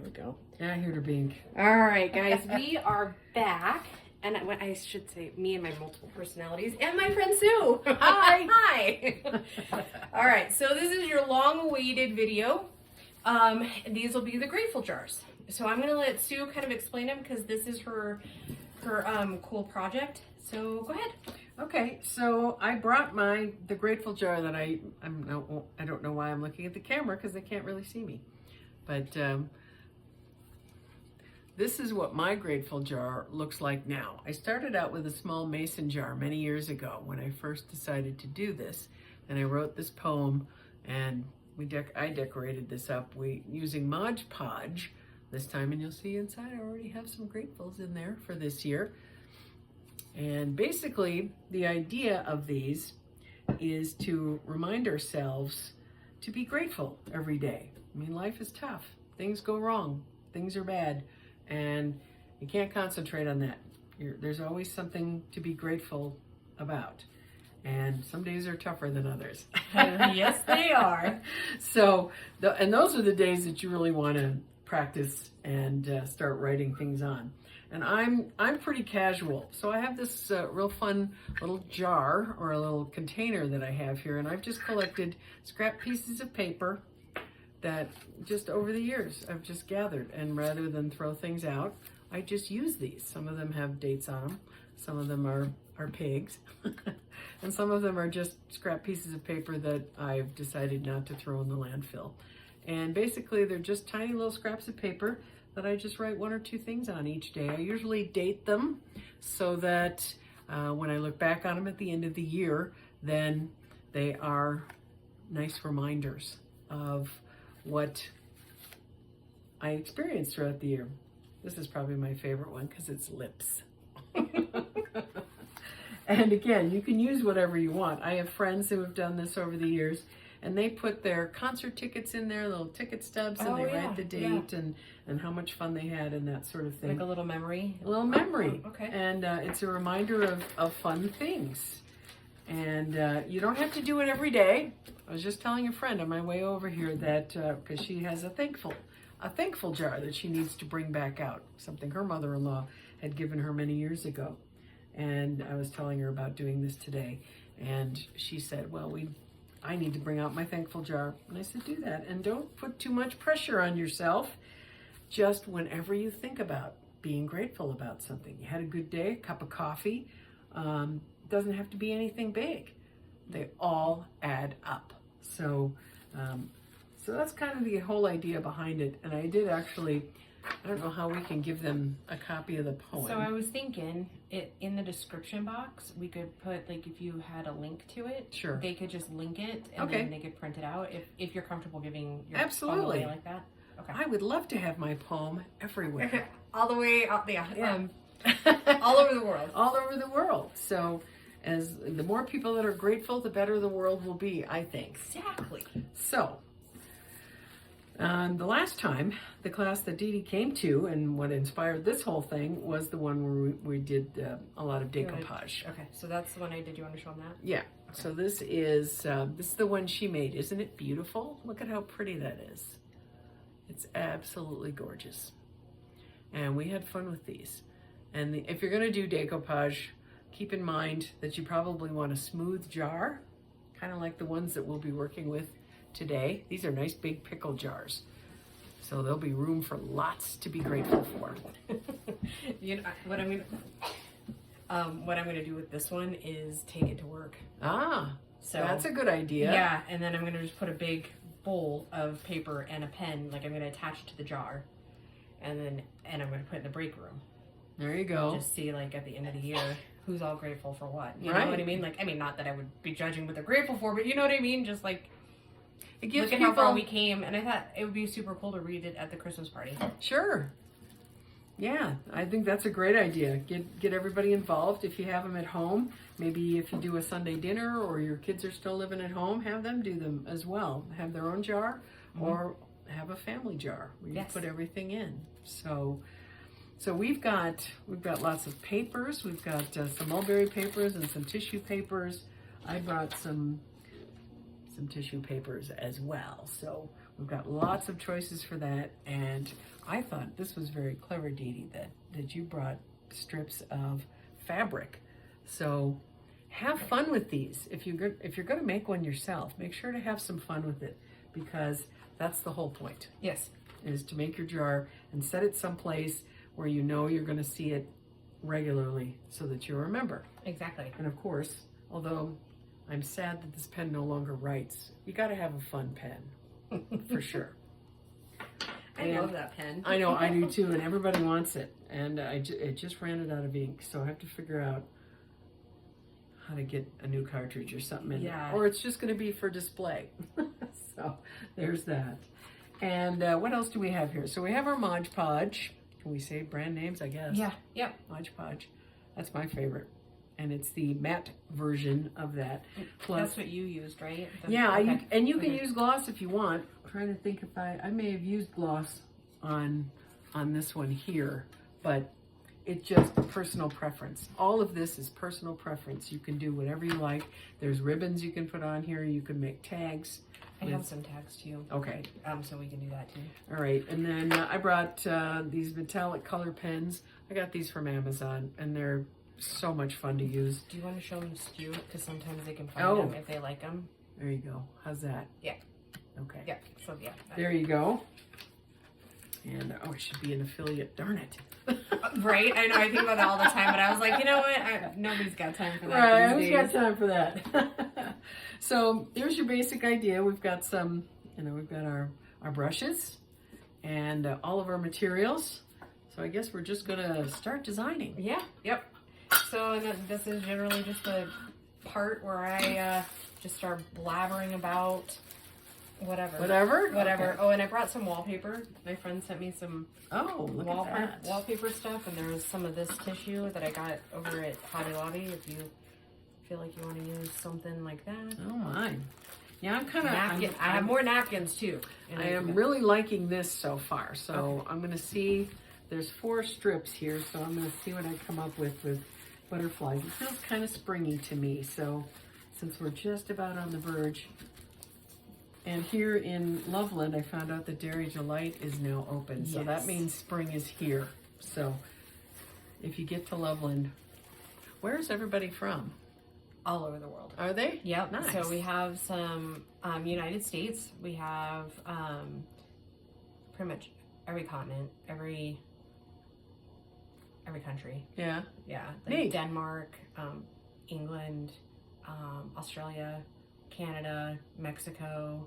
we go. Yeah, here to Bink. All right, guys, we are back. And I should say me and my multiple personalities and my friend Sue. Hi. Hi. All right, so this is your long-awaited video. These will be the grateful jars. So I'm gonna let Sue kind of explain them because this is her cool project. So go ahead. Okay, so I brought the grateful jar that I don't know why I'm looking at the camera because they can't really see me, but this is what my grateful jar looks like now. I started out with a small mason jar many years ago when I first decided to do this, and I wrote this poem, and I decorated this up using Mod Podge this time, and you'll see inside I already have some gratefuls in there for this year. And basically, the idea of these is to remind ourselves to be grateful every day. I mean, life is tough. Things go wrong. Things are bad. And you can't concentrate on that. There's always something to be grateful about. And some days are tougher than others. Yes, they are. So, and those are the days that you really want to practice and start writing things on. And I'm pretty casual. So I have this real fun little jar or a little container that I have here. And I've just collected scrap pieces of paper that just over the years I've just gathered, and rather than throw things out, I just use these. Some of them have dates on them, some of them are pigs, and some of them are just scrap pieces of paper that I've decided not to throw in the landfill. And basically they're just tiny little scraps of paper that I just write 1 or 2 things on each day. I usually date them so that when I look back on them at the end of the year, then they are nice reminders of what I experienced throughout the year. This is probably my favorite one because it's lips. And again, you can use whatever you want. I have friends who have done this over the years, and they put their concert tickets in there, little ticket stubs, and they write the date and how much fun they had and that sort of thing. Like a little memory? A little memory. Oh, okay. And it's a reminder of fun things. And you don't have to do it every day. I was just telling a friend on my way over here that, because she has a thankful jar that she needs to bring back out, something her mother-in-law had given her many years ago. And I was telling her about doing this today. And she said, well, I need to bring out my thankful jar. And I said, do that. And don't put too much pressure on yourself. Just whenever you think about being grateful about something. You had a good day, a cup of coffee. Doesn't have to be anything big. They all add up. So that's kind of the whole idea behind it. And I did actually, I don't know how we can give them a copy of the poem. So I was thinking, in the description box, we could put, like, if you had a link to it, sure, they could just link it, and then they could print it out if you're comfortable giving your poem away like that. Okay. I would love to have my poem everywhere. All the way out there. All over the world. All over the world. So as the more people that are grateful, the better the world will be, I think. Exactly. So, the last time, the class that Dee Dee came to, and what inspired this whole thing, was the one where we did a lot of decoupage. Okay, so that's the one I did. You want to show them that? Yeah. Okay. So this is the one she made. Isn't it beautiful? Look at how pretty that is. It's absolutely gorgeous. And we had fun with these. And if you're going to do decoupage, keep in mind that you probably want a smooth jar, kind of like the ones that we'll be working with today. These are nice big pickle jars. So there'll be room for lots to be grateful for. You know, what I'm going to do with this one is take it to work. So that's a good idea. Yeah, and then I'm going to just put a big bowl of paper and a pen, like I'm going to attach it to the jar, and I'm going to put it in the break room. There you go. Just see, like, at the end of the year, who's all grateful for what. You know what I mean? Like, I mean, not that I would be judging what they're grateful for, but you know what I mean? Just, like, it gives look at how far we came, and I thought it would be super cool to read it at the Christmas party. Sure. Yeah, I think that's a great idea. Get everybody involved. If you have them at home, maybe if you do a Sunday dinner or your kids are still living at home, have them do them as well. Have their own jar, or have a family jar where you put everything in. So we've got lots of papers. We've got some mulberry papers and some tissue papers. I brought some tissue papers as well. So we've got lots of choices for that. And I thought this was very clever, Dee Dee, that you brought strips of fabric. So have fun with these. If you're going to make one yourself, make sure to have some fun with it, because that's the whole point. Yes. Is to make your jar and set it someplace where you know you're going to see it regularly so that you'll remember. Exactly. And of course, although I'm sad that this pen no longer writes, you got to have a fun pen for sure. I love that pen. I know, I do too, and everybody wants it. And it just ran it out of ink, so I have to figure out how to get a new cartridge or something in there. Or it's just going to be for display. So there's that. And what else do we have here? So we have our Mod Podge. Can we say brand names, I guess? Yeah, yep. Mod Podge. That's my favorite. And it's the matte version of that. Plus, that's what you used, right? Yeah, okay. You can use gloss if you want. I'm trying to think if I may have used gloss on this one here, but it's just personal preference. All of this is personal preference. You can do whatever you like. There's ribbons you can put on here. You can make tags. I have some tags too. Okay. So we can do that too. All right. And then I brought these metallic color pens. I got these from Amazon, and they're so much fun to use. Do you want to show them Stu? Because sometimes they can find them if they like them. There you go. How's that? Yeah. Okay. Yeah. So yeah. There you go. And it should be an affiliate. Darn it. Right? I know. I think about that all the time, but I was like, you know what? Nobody's got time for that. Right. Who's got time for that? So here's your basic idea. We've got some, we've got our brushes and all of our materials. So I guess we're just going to start designing. Yeah. Yep. So this is generally just the part where I just start blabbering about whatever. Okay. Oh, and I brought some wallpaper. My friend sent me some wallpaper stuff, and there was some of this tissue that I got over at Hobby Lobby. If you feel like you want to use something like that. Oh my. Yeah, I'm kind of... I have more napkins too. I am really liking this so far. So I'm going to see... There's 4 strips here, so I'm going to see what I come up with butterflies. It feels kind of springy to me, so since we're just about on the verge. And here in Loveland, I found out that Dairy Delight is now open, so that means spring is here. So if you get to Loveland, where is everybody from? All over the world. Are they? Yep. Nice. So we have some United States. We have pretty much every continent, every country. Yeah. Yeah. Like Denmark, England, Australia, Canada, Mexico,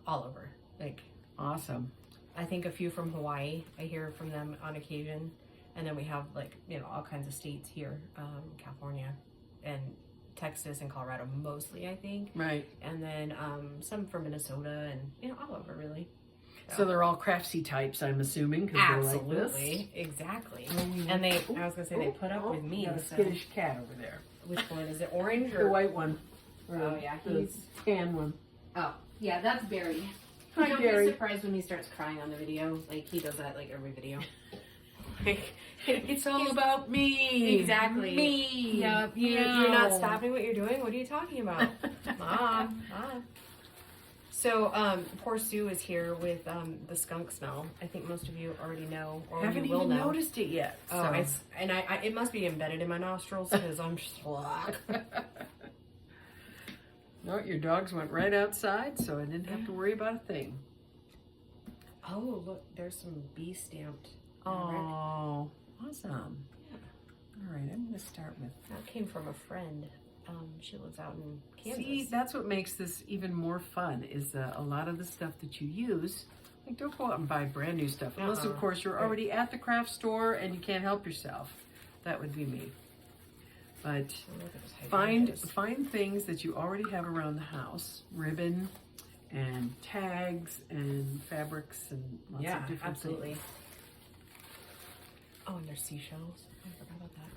all over. Like awesome. I think a few from Hawaii. I hear from them on occasion. And then we have all kinds of states here, California and Texas and Colorado mostly, I think. Right. And then some from Minnesota and all over really. So they're all craftsy types, I'm assuming, because they're like this. Absolutely, exactly. And I was gonna say they put up with me. Got a skittish cat over there. Which one is it? Orange or the white one? Oh yeah, the tan one. Oh yeah, that's Barry. Hi, Don't Barry. be surprised when he starts crying on the video. Like he does that every video. It's all about me. Exactly. Me. Yep. You're not stopping what you're doing. What are you talking about, Mom? So, poor Sue is here with the skunk smell. I think most of you already know, or haven't you will even know. Noticed it yet. Oh, I it must be embedded in my nostrils because I'm just like. No, your dogs went right outside, so I didn't have to worry about a thing. Oh, look, there's some bee stamped. Oh, awesome. Yeah. All right, I'm going to start with... That came from a friend. She lives out in Kansas. See, that's what makes this even more fun, is a lot of the stuff that you use. Like, don't go out and buy brand new stuff, unless, of course, you're already at the craft store and you can't help yourself. That would be me. But find things that you already have around the house, ribbon and tags and fabrics and lots of different things. Oh, and there's seashells. I forgot about that.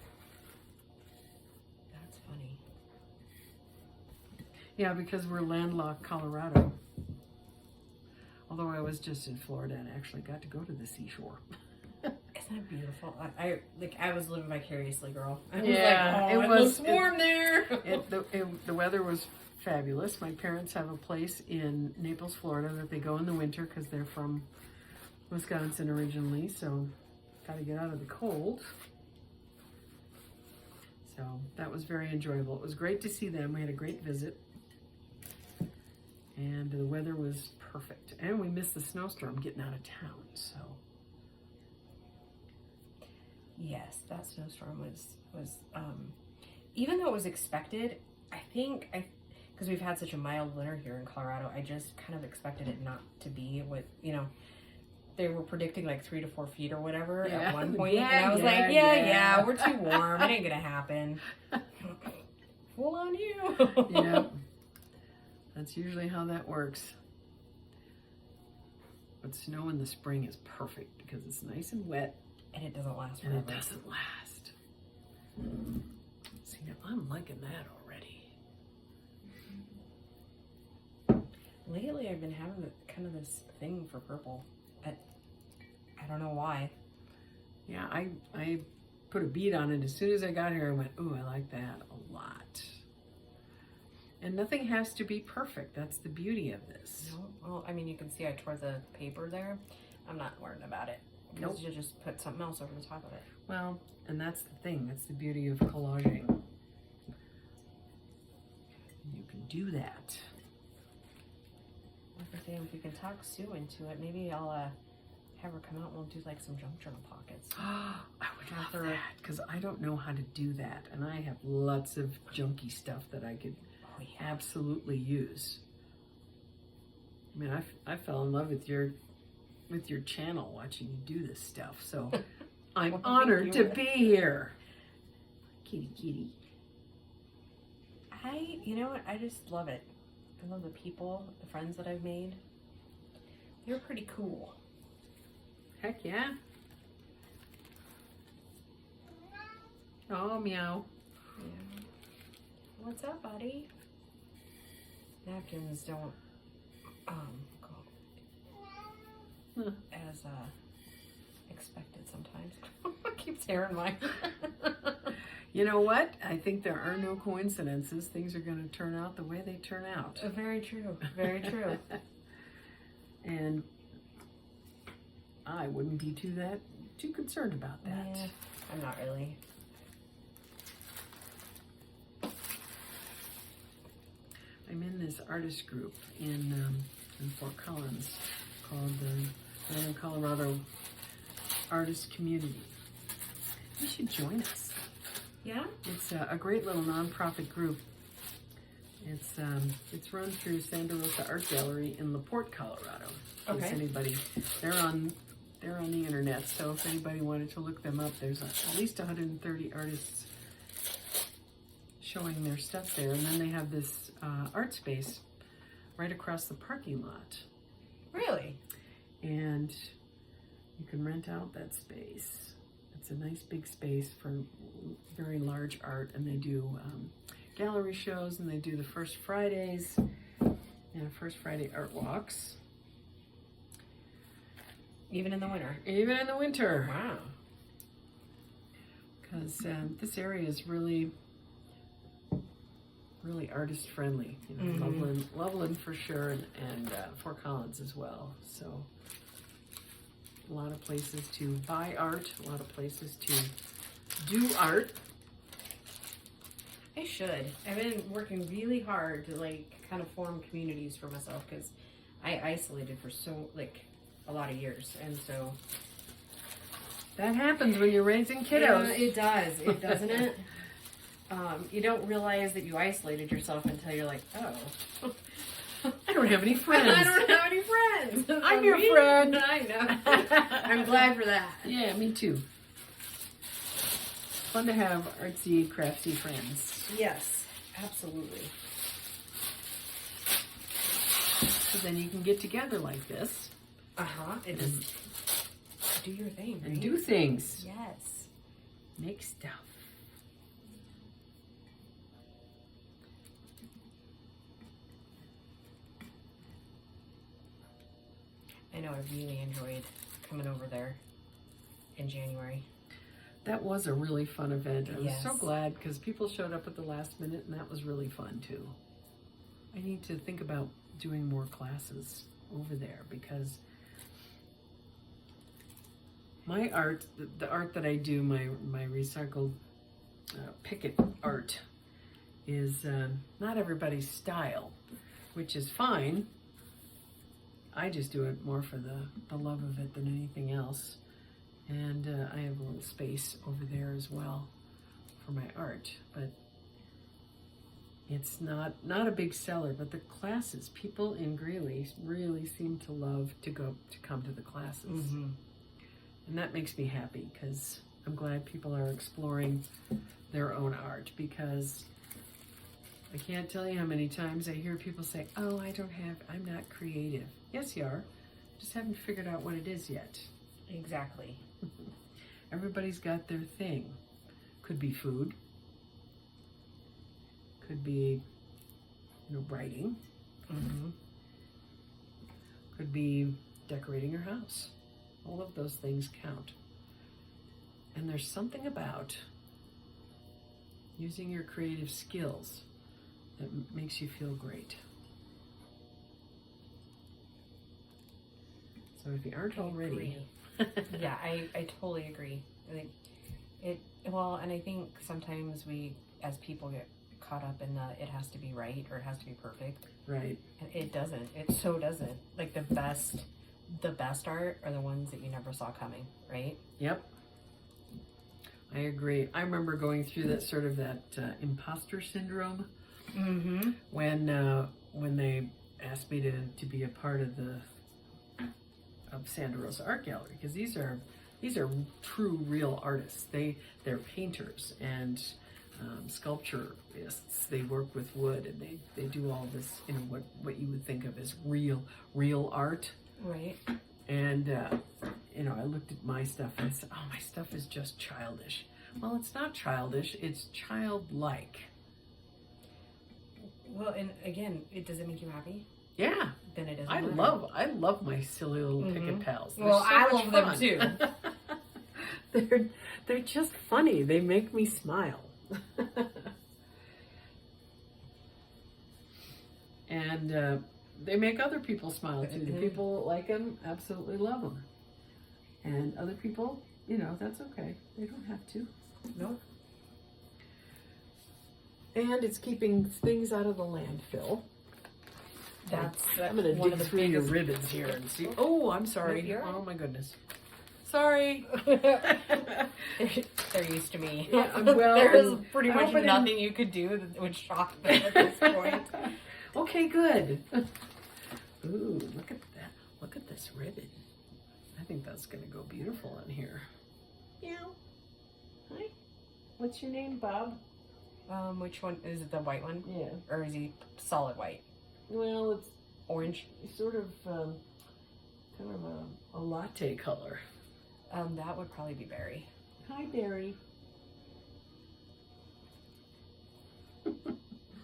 That's funny. Yeah, because we're landlocked Colorado. Although I was just in Florida and actually got to go to the seashore. Isn't that beautiful? I was living vicariously, girl. I was it was warm there. The weather was fabulous. My parents have a place in Naples, Florida that they go in the winter because they're from Wisconsin originally, so got to get out of the cold. So that was very enjoyable. It was great to see them. We had a great visit. And the weather was perfect. And we missed the snowstorm getting out of town, so. Yes, that snowstorm was even though it was expected, I think because we've had such a mild winter here in Colorado, I just kind of expected it not to be what, they were predicting like 3 to 4 feet or whatever at one point. Yeah, and I was like, yeah, we're too warm. It ain't gonna happen. Fool on you. Yeah. That's usually how that works. But snow in the spring is perfect because it's nice and wet. And it doesn't last And forever. it doesn't last. See, I'm liking that already. Lately, I've been having kind of this thing for purple. I don't know why. Yeah, I put a bead on it as soon as I got here. I went, ooh, I like that a lot. And nothing has to be perfect. That's the beauty of this. No, well, I mean, you can see I tore the paper there. I'm not worried about it. Nope. Because you just put something else over the top of it. Well, and that's the thing. That's the beauty of collaging. You can do that. Like I say, if we can talk Sue into it, maybe I'll have her come out and we'll do like some junk journal pockets. I would love After- that because I don't know how to do that. And I have lots of junky stuff that I could Oh, yeah. absolutely use. I mean, I fell in love with your channel watching you do this stuff. So I'm Well, honored thank to you. be here. Kitty, kitty. You know what? I just love it. I love the people, the friends that I've made. They're pretty cool. Heck yeah. Oh, meow. Yeah. What's up, buddy? Napkins don't go Huh. as expected sometimes. Keeps tearing mine. You know what? I think there are no coincidences. Things are going to turn out the way they turn out. Very true. Very true. And I wouldn't be too concerned about that. Yeah, I'm not really. I'm in this artist group in Fort Collins called the Northern Colorado Artist Community. You should join us. Yeah? It's a great little nonprofit group. It's run through Santa Rosa Art Gallery in LaPorte, Colorado. In case Okay. anybody, they're on the internet. So if anybody wanted to look them up, there's at least 130 artists showing their stuff there. And then they have this art space right across the parking lot. Really? And you can rent out that space. It's a nice big space for very large art, and they do gallery shows, and they do the First Fridays and First Friday art walks. Even in the winter? Even in the winter. Wow. Because this area is really artist friendly. You know, Mhm. Loveland for sure, and Fort Collins as well. So a lot of places to buy art, a lot of places to do art. I should. I've been working really hard to kind of form communities for myself because I isolated for a lot of years, and so That happens when you're raising kiddos. yeah, it does. It doesn't it? You don't realize that you isolated yourself until you're like, oh, I don't have any friends. I don't have any friends. I'm your friend. I know. I'm glad for that. Yeah, me too. Fun to have artsy, craftsy friends. Yes, absolutely. So then you can get together like this It is. Do your thing. and right? do things. Yes. Make stuff. I know. I really enjoyed coming over there in January. That was a really fun event. I was so Yes. glad because people showed up at the last minute, and that was really fun too. I need to think about doing more classes over there because My art, the art that I do, my recycled picket art, is not everybody's style, which is fine. I just do it more for the love of it than anything else. And I have a little space over there as well for my art, but it's not a big seller. But the classes, people in Greeley really seem to love to come to the classes. Mm-hmm. And that makes me happy, because I'm glad people are exploring their own art, because I can't tell you how many times I hear people say, oh, I'm not creative. Yes, you are. Just haven't figured out what it is yet. Exactly. Everybody's got their thing. Could be food. Could be, writing. Mm-hmm. Could be decorating your house. All of those things count. And there's something about using your creative skills that makes you feel great. So if you aren't already... Yeah, I totally agree. I think and I think sometimes we, as people, get caught up in it has to be right or it has to be perfect. Right. And it doesn't. It so doesn't. Like the best art are the ones that you never saw coming, right? Yep. I agree. I remember going through that imposter syndrome. Mm-hmm. When they asked me to be a part of Santa Rosa Art Gallery, because these are true real artists. They're painters and sculpturists. They work with wood, and they do all this, what you would think of as real art. Right. And I looked at my stuff and I said, oh, my stuff is just childish. Well, it's not childish, it's childlike. Well, and again, does it make you happy? Yeah. Then it doesn't I matter. love my silly little picket pals. They're Well, so I much love them fun. too. They're just funny. They make me smile. And they make other people smile too. The people that like them absolutely love them. And other people, that's okay. They don't have to. Nope. And it's keeping things out of the landfill. I'm going to dig through your ribbons here and see. Oh, I'm sorry. Oh, my goodness. Sorry. They're used to me. Yeah, well, there's pretty much nothing you could do that would shock them at this point. Okay, good. Ooh, look at that. Look at this ribbon. I think that's going to go beautiful in here. Meow. Hi. What's your name, Bob? Which one? Is it the white one? Yeah. Or is he solid white? Well, it's orange. Sort of kind of a latte color. That would probably be Barry. Hi, Barry.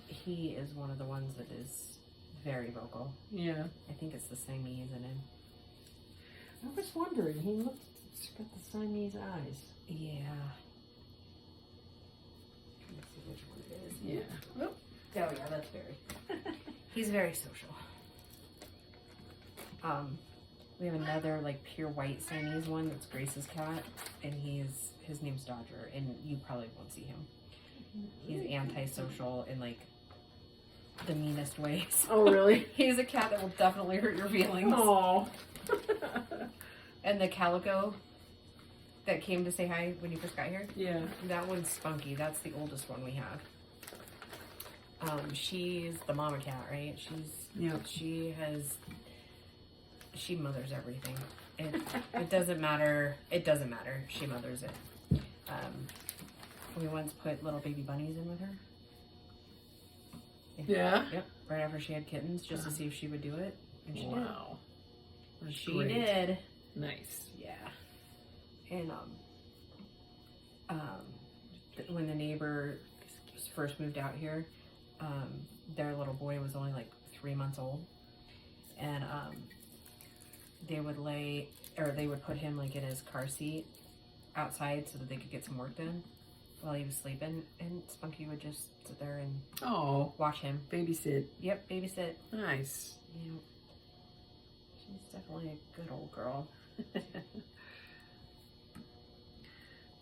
He is one of the ones that is very vocal. Yeah. I think it's the Siamese in him. I was wondering, he's got the Siamese eyes. Yeah. Let's see which one it is. Yeah. Oh yeah, that's Barry. He's very social. We have another pure white Siamese one that's Grace's cat, and his name's Dodger, and you probably won't see him. He's antisocial in the meanest ways. Oh, really? He's a cat that will definitely hurt your feelings. Oh. And the calico that came to say hi when you first got here? Yeah. That one's Spunky. That's the oldest one we have. She's the mama cat, right? She mothers everything. It doesn't matter. It doesn't matter. She mothers it. We once put little baby bunnies in with her. Yeah? Yep. Right after she had kittens, just to see if she would do it. And she Wow. did. She did. Nice. Yeah. And when the neighbor first moved out here, their little boy was only 3 months old, and they would put him in his car seat outside so that they could get some work done while he was sleeping, and Spunky would just sit there and watch him. Babysit. Yep, babysit. Nice. Yeah. She's definitely a good old girl.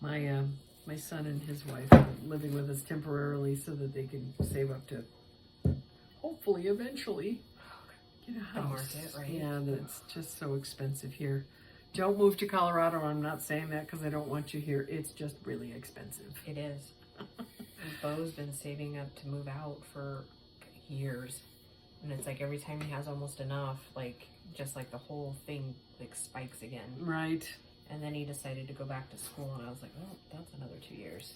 My son and his wife are living with us temporarily so that they can save up to hopefully eventually get a house. Market, right? Yeah, that's just so expensive here. Don't move to Colorado. I'm not saying that because I don't want you here. It's just really expensive. It is. Bo's been saving up to move out for years. And it's like every time he has almost enough, like, just like the whole thing, like, spikes again. Right. And then he decided to go back to school, and I was like, oh, that's another 2 years.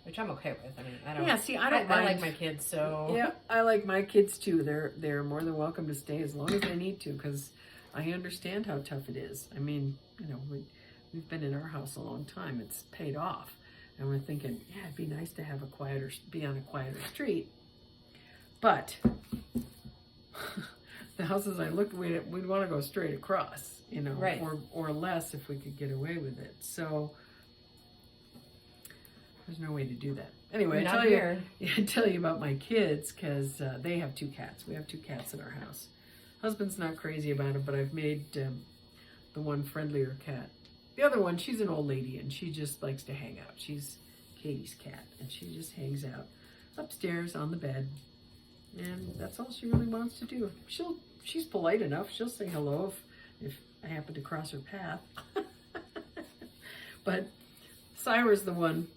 Which I'm okay with. I mean, I don't. Yeah, see, I don't mind. I like my kids, so. Yeah, I like my kids too. They're more than welcome to stay as long as they need to, because I understand how tough it is. I mean, you know, we've been in our house a long time. It's paid off. And we're thinking, yeah, it'd be nice to have be on a quieter street. But the houses I looked at, we'd want to go straight across, you know, right. or less if we could get away with it. So there's no way to do that. Anyway, I tell you about my kids, because they have 2 cats. We have 2 cats in our house. Husband's not crazy about it, but I've made the one friendlier cat. The other one, she's an old lady, and she just likes to hang out. She's Katie's cat, and she just hangs out upstairs on the bed, and that's all she really wants to do. She's polite enough. She'll say hello if I happen to cross her path. But Syra's the one.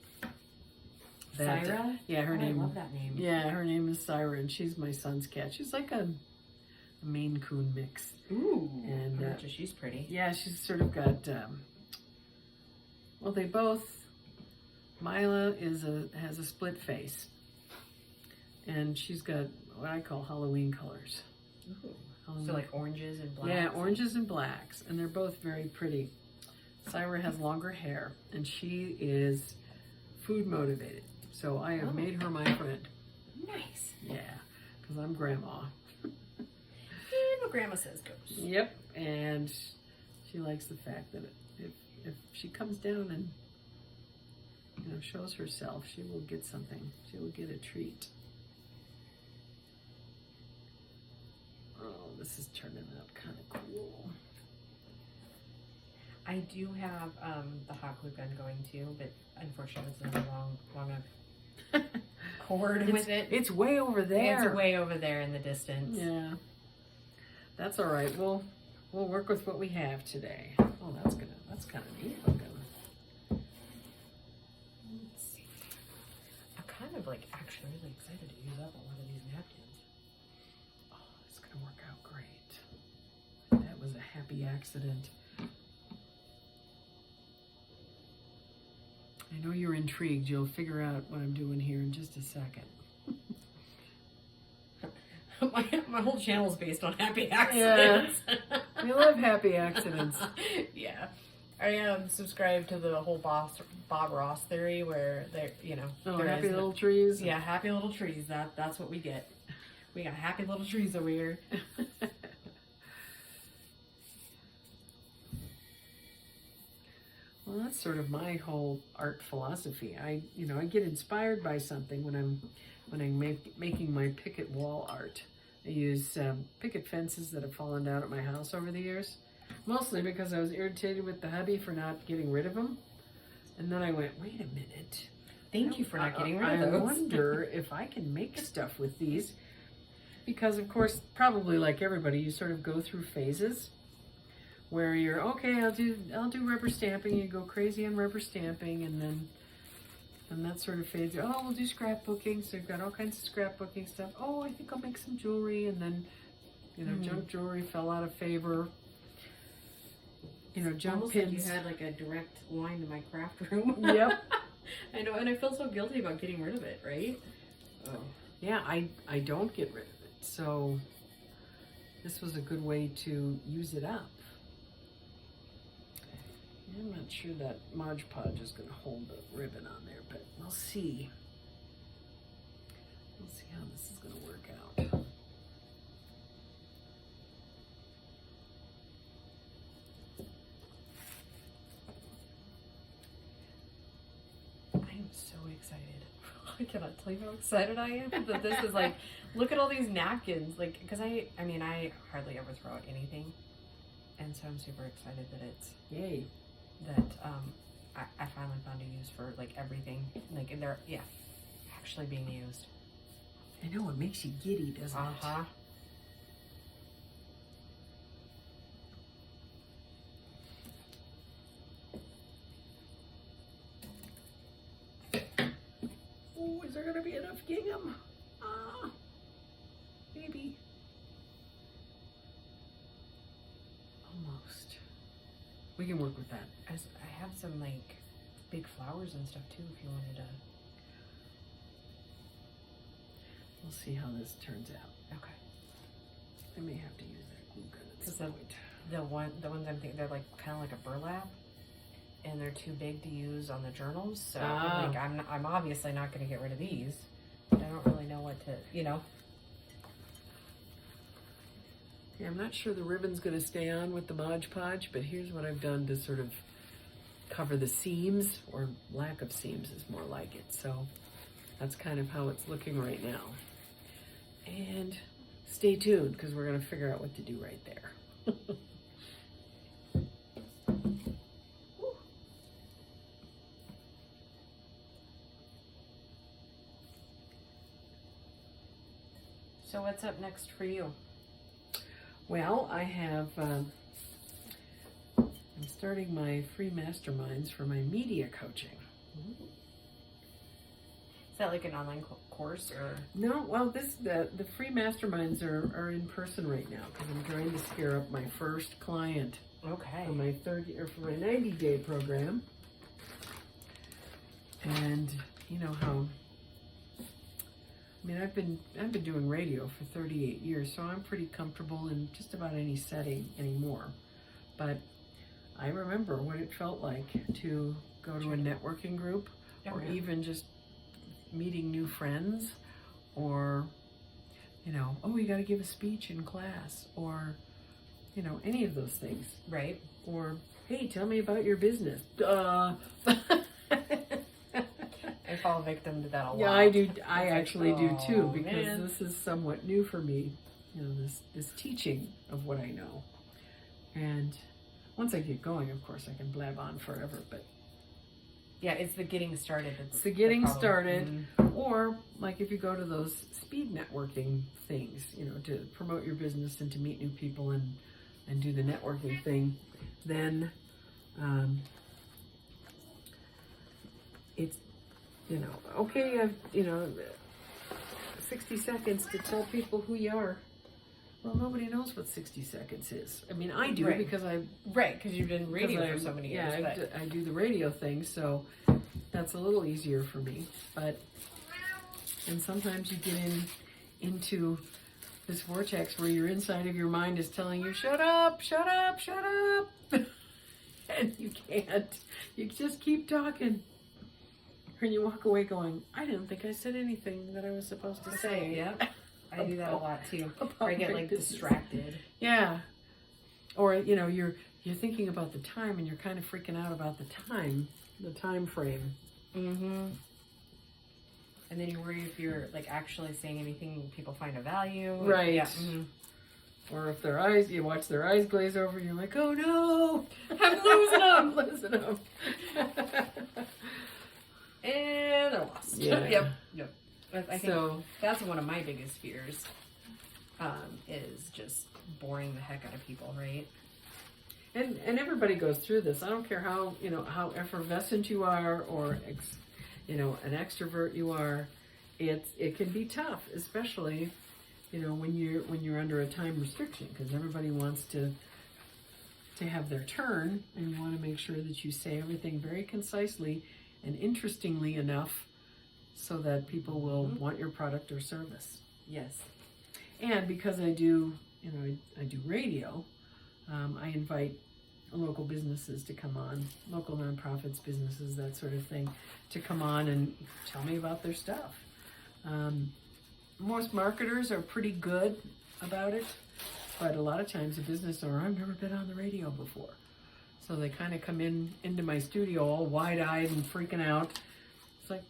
Syra? Yeah, her name. I love that name. Yeah, her name is Syra, and she's my son's cat. She's like a Maine Coon mix. Ooh, and she's pretty. Yeah, she's sort of got. Well, they both. Mila has a split face, and she's got what I call Halloween colors. Ooh. So like oranges and blacks. Yeah, oranges and blacks, and they're both very pretty. Syra has longer hair, and she is food motivated. So I have made her my friend. Nice. Yeah, because I'm grandma. And what grandma says goes. Yep, and she likes the fact that if she comes down and shows herself, she will get something. She will get a treat. Oh, this is turning out kind of cool. I do have the hot glue gun going too, but unfortunately it's not a long enough cord with it. It's way over there. It's way over there in the distance. Yeah. That's all right. We'll work with what we have today. Oh, that's kind of neat looking. Let's see. I'm kind of like actually really excited to use up a lot of these napkins. Oh, it's gonna work out great. That was a happy accident. I know you're intrigued. You'll figure out what I'm doing here in just a second. My whole channel is based on happy accidents. Yeah. We love happy accidents. Yeah. I subscribe to the whole Bob Ross theory where happy little trees. Yeah, happy little trees. That's what we get. We got happy little trees over here. Well, that's sort of my whole art philosophy. I get inspired by something when I'm making my picket wall art. I use picket fences that have fallen down at my house over the years, mostly because I was irritated with the hubby for not getting rid of them. And then I went, wait a minute. Thank you for not getting rid of those. I wonder if I can make stuff with these. Because, of course, probably like everybody, you sort of go through phases where you're, okay, I'll do rubber stamping. You go crazy on rubber stamping, and then that sort of fades. Oh, we'll do scrapbooking. So you've got all kinds of scrapbooking stuff. Oh, I think I'll make some jewelry. And then, junk jewelry fell out of favor. Junk almost pins. Like you had like a direct line to my craft room. Yep. I know, and I feel so guilty about getting rid of it, right? Oh. Yeah, I don't get rid of it. So this was a good way to use it up. I'm not sure that Mod Podge is going to hold the ribbon on there, but we'll see. We'll see how this is going to work out. I am so excited. I cannot tell you how excited I am that this is like, look at all these napkins. Like, because I hardly ever throw out anything. And so I'm super excited that it's, Yay. that I finally found a use for like everything. Like they're actually being used. I know, it makes you giddy, doesn't it? Uh-huh. Oh, is there gonna be enough gingham? Maybe. Almost. We can work with that. I have some like big flowers and stuff too if you wanted to. We'll see how this turns out. Okay. I may have to use that glue gun at some point. The ones I'm thinking, they're like kind of like a burlap, and they're too big to use on the journals. So like I'm obviously not going to get rid of these, but I don't really know what to, Yeah, I'm not sure the ribbon's going to stay on with the Mod Podge, but here's what I've done to sort of cover the seams, or lack of seams is more like it. So that's kind of how it's looking right now. And stay tuned, because we're going to figure out what to do right there. So what's up next for you? Well, I have, I'm starting my free masterminds for my media coaching. Is that like an online course or? No, well, the free masterminds are in person right now, because I'm trying to scare up my first client Okay. for my 90-day program. And you know how, I mean, I've been doing radio for 38 years, so I'm pretty comfortable in just about any setting anymore. But I remember what it felt like to go to a networking group, or even just meeting new friends, or, oh, you got to give a speech in class, or, any of those things. Right. Or, hey, tell me about your business. I fall victim to that a lot. Yeah, I do. I actually do too, because man. this is somewhat new for me. This teaching of what I know. And once I get going, of course, I can blab on forever. But yeah, it's the getting started. it's the getting started. Or like if you go to those speed networking things, to promote your business and to meet new people and do the networking thing, then it's, okay, I've, 60 seconds to tell people who you are. Well, nobody knows what 60 seconds is. I mean, I do, Right. because because you've been radio for so many years. Yeah, I do the radio thing, so that's a little easier for me. And sometimes you get into this vortex where your inside of your mind is telling you, shut up, shut up, shut up. And you can't. You just keep talking. And you walk away going, I didn't think I said anything that I was supposed to say. Yeah, I do that a lot too. Or I get like distracted. Yeah. Or, you're thinking about the time, and you're kind of freaking out about the time frame. Mm-hmm. And then you worry if you're like actually saying anything people find of value. Right. Yeah. Mm-hmm. Or if you watch their eyes glaze over, and you're like, oh no, I'm losing them. I'm losing them. And they're lost. Yeah. Yep. I think that's one of my biggest fears, is just boring the heck out of people, right? And everybody goes through this. I don't care how effervescent you are, or an extrovert you are. It can be tough, especially when you're under a time restriction, because everybody wants to have their turn, and you want to make sure that you say everything very concisely and interestingly enough, so that people will want your product or service. Yes. And because I do radio, I invite local businesses to come on, local nonprofits, businesses, that sort of thing, to come on and tell me about their stuff. Most marketers are pretty good about it, but a lot of times a business owner, I've never been on the radio before. So they kind of come into my studio all wide-eyed and freaking out. It's like,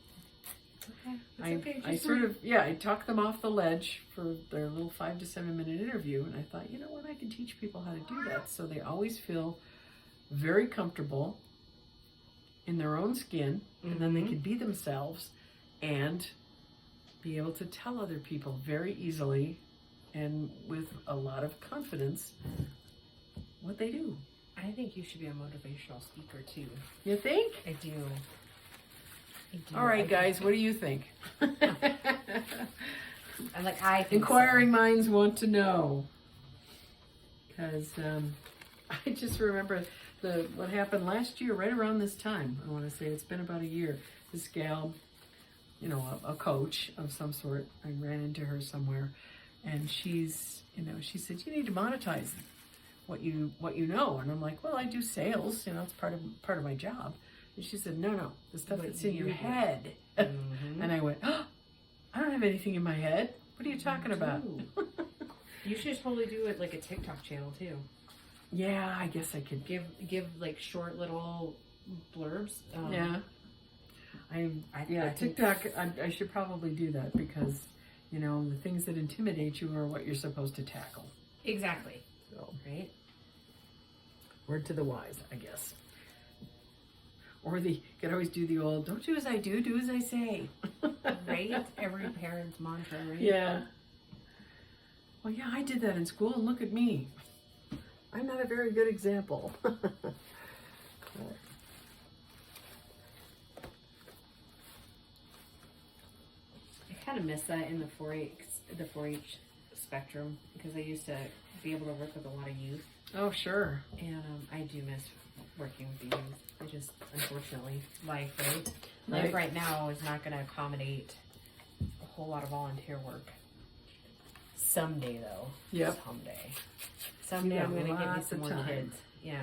okay. I talk them off the ledge for their little 5 to 7 minute interview, and I thought, you know what, I can teach people how to do that. So they always feel very comfortable in their own skin, and then they could be themselves and be able to tell other people very easily and with a lot of confidence what they do. I think you should be a motivational speaker too. You think? I do. All right, guys, what do you think? I'm like, I think Inquiring minds want to know. Because I just remember what happened last year, right around this time. I want to say it's been about a year. This gal, you know, a coach of some sort, I ran into her somewhere, and she's, you know, she said, you need to monetize what you know. And I'm like, well, I do sales, you know, it's part of my job. And she said, no, the stuff that's in your head. And I went, oh, I don't have anything in my head. What are you talking about? You should totally do it like a TikTok channel too. Yeah, I guess I could give like short little blurbs. Yeah. TikTok. I should probably do that because, you know, the things that intimidate you are what you're supposed to tackle. Exactly. So, right. Word to the wise, I guess. Or you could always do the old, don't do as I do, do as I say. Right? Every parent's mantra, right? Yeah. Well, yeah, I did that in school, and look at me. I'm not a very good example. I kind of miss that in the 4-H spectrum because I used to be able to work with a lot of youth. Oh, sure. And I do miss working with the youth. I just, unfortunately, life right now is not going to accommodate a whole lot of volunteer work. Someday, though. Yep. Someday I'm going to get me lots some of more time. kids. Yeah.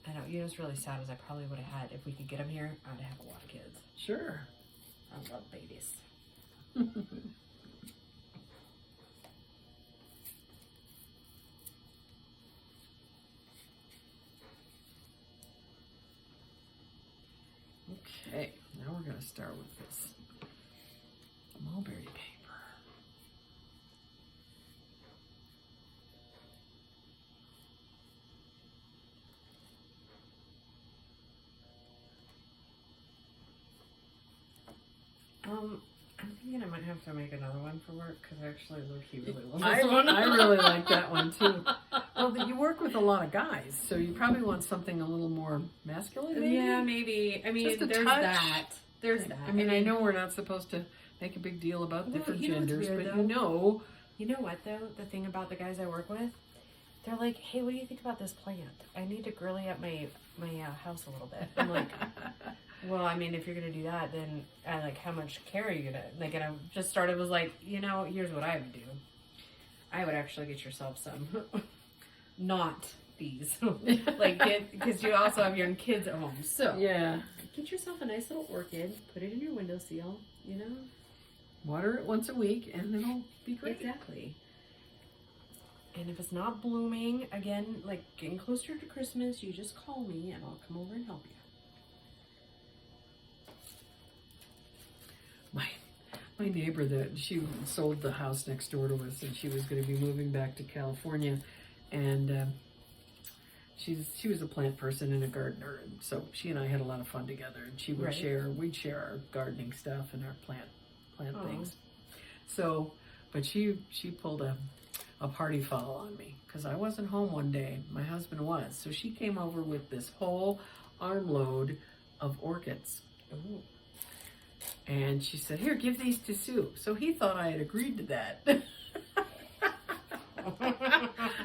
I know. You know what's really sad is I probably would have had, if we could get them here, I'd have a lot of kids. Sure. I love babies. Okay, now we're going to start with this mulberry paper. I'm thinking I might have to make another one for work because I actually really love I this one. really like that one too. Well, you work with a lot of guys, so you probably want something a little more masculine, maybe? Yeah, maybe. I mean, Just a there's touch. that. There's that. I mean, I know we're not supposed to make a big deal about different you know what's genders, weird, but though? You know what, though? The thing about the guys I work with, they're like, hey, what do you think about this plant? I need to girly up my house a little bit. I'm like, well, I mean, if you're going to do that, then how much care are you going to, and I just started, was like, you know, here's what I would do. I would actually get yourself some, not these, because you also have your own kids at home. So, yeah. Get yourself a nice little orchid, put it in your windowsill, you know? Water it once a week, and it'll be great. Exactly. And if it's not blooming, again, like getting closer to Christmas, you just call me and I'll come over and help you. My neighbor, she sold the house next door to us, and she was going to be moving back to California, and she was a plant person and a gardener, and so she and I had a lot of fun together, and she would we'd share our gardening stuff and our plant things. So, but she pulled a party foul on me because I wasn't home one day. My husband was, so she came over with this whole armload of orchids. Ooh. And she said, here, give these to Sue. So he thought I had agreed to that.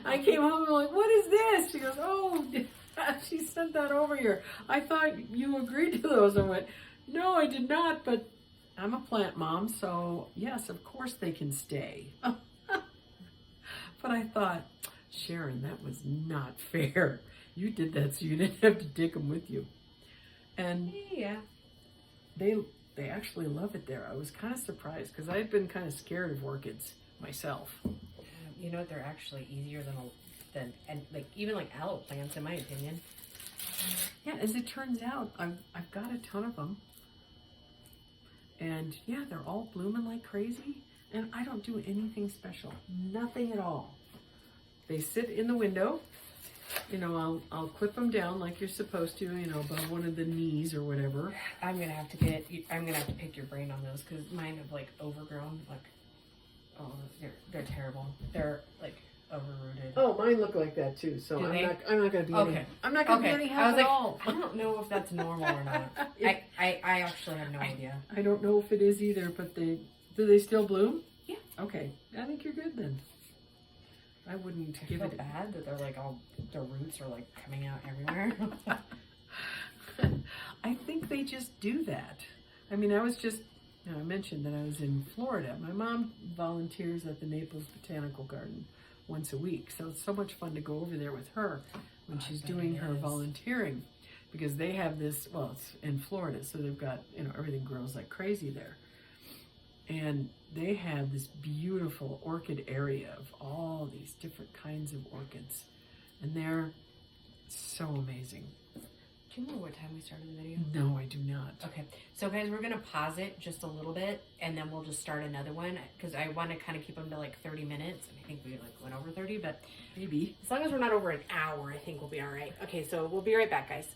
I came home and like, what is this? She goes, oh, she sent that over here. I thought you agreed to those. I went, no, I did not, but I'm a plant mom, so yes, of course they can stay. But I thought, Sharon, that was not fair. You did that so you didn't have to take them with you. And yeah, they actually love it there. I was kind of surprised because I had been kind of scared of orchids myself. You know what? They're actually easier than even aloe plants, in my opinion. Yeah, as it turns out, I've got a ton of them, and yeah, they're all blooming like crazy. And I don't do anything special, nothing at all. They sit in the window, you know, I'll clip them down like you're supposed to, you know, above one of the knees or whatever. I'm gonna have to pick your brain on those because mine have like overgrown. Like, oh, they're terrible. They're like overrooted. Oh, mine look like that too. So Do I'm they? not gonna be Okay. any. I'm not gonna be any help at all. I don't know if that's normal or not. I actually have no idea. I don't know if it is either, but do they still bloom? Yeah. Okay, I think you're good then. I wouldn't I give feel it. bad that they're like all the roots are like coming out everywhere. I think they just do that. I mean, I mentioned that I was in Florida. My mom volunteers at the Naples Botanical Garden once a week, so it's so much fun to go over there with her when she's doing her volunteering, because they have this. Well, it's in Florida, so they've got, you know, everything grows like crazy there, and they have this beautiful orchid area of all these different kinds of orchids, and they're so amazing. Do you remember what time we started the video? No, I do not. Okay, so guys, we're gonna pause it just a little bit, and then we'll just start another one because I want to kind of keep them to like 30 minutes. And I think we like went over 30, but Maybe. as long as we're not over an hour, I think we'll be all right. Okay, so we'll be right back, guys.